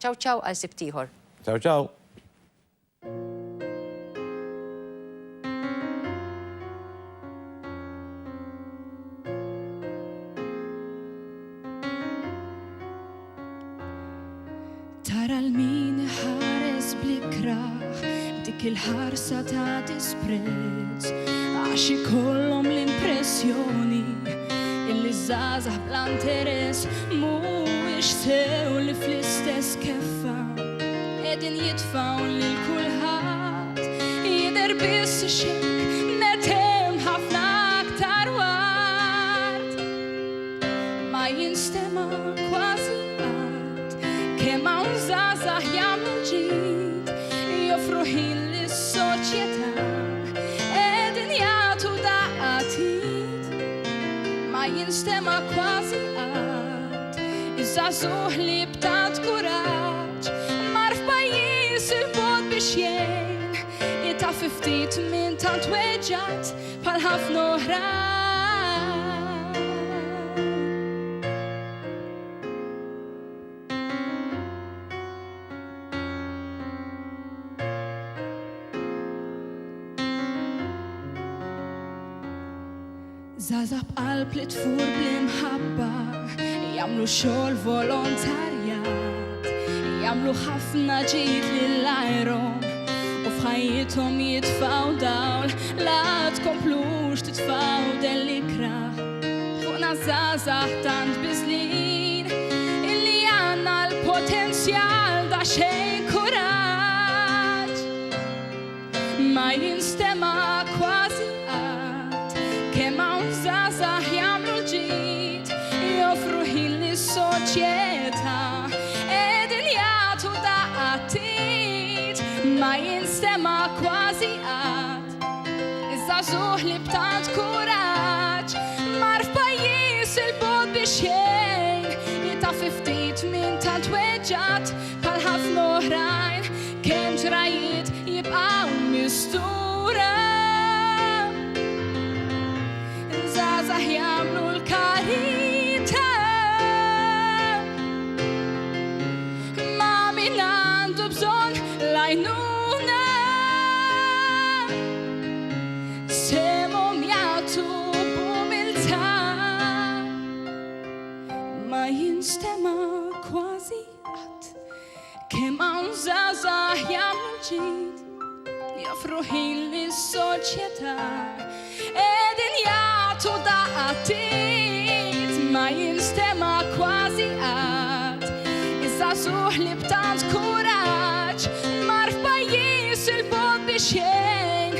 Ciao ciao għal sibtiħor. Ciao ciao. Tara l-min ħares blikraħ dik il-ħarsa ta' disprezz għax ikollhom l-impressjoni illi żgħażagħ bla interess mhuwiex sew li fl-istess keffa qegħdin jitfgħu lil kulħadd jidher biss xekk meta hemm ħafna aktar ward ma jinstema' kważi kemm hawn żgħażagħ jagħmlu ġid joffru ħin lis-soċjetà qegħdin jagħtu daqqatit ma jinstema' kważi qatt iż-żagħżugħ li b'tant kuraġġ mar f'pajjiż il-bogħod biex jgħin jitaf ftit minn tant weġġat bħal ħafna oħrajn. Żgħażagħ b'qalb li tfur bl-imħabba jagħmlu xogħol volontarjat jagħmlu ħafna ġid lill-ajrom u f'ħajjithom jitfgħu dawl la tkomplux titfgħu dell-ikra fuqna żgħażagħ tant biżlin illi għandna l-potenzjal da xejn kuraġġ ma jinstema' kważi kemm hawn żgħażagħ jagħmlu ġid joffru ħin lis-soċjetà qegħdin jagħtu daqqatit ma jinstema' kważi qatt iż-żagħżugħ li b'tant kuraġġ mar f'pajjiż il-bogħod biex jgħin jitaf ftit minn tant weġġat bħal ħafna oħrajn kemm ġrajiet jibqgħu mistura żgħażagħ jagħmlu l-karità ma' min għandu bżonn l-għajnuna semhom jagħtu b'umiltà ma jinstema' kważi qatt kemm hawn żgħażagħ jagħmlu ġid joffru ħin lis-soċjetà qegħdin jagħtu daqqatit ma jinstema' kważi qatt iż-żagħżugħ li b'tant kuraġġ mar f'pajjiż il-bogħod biex jgħin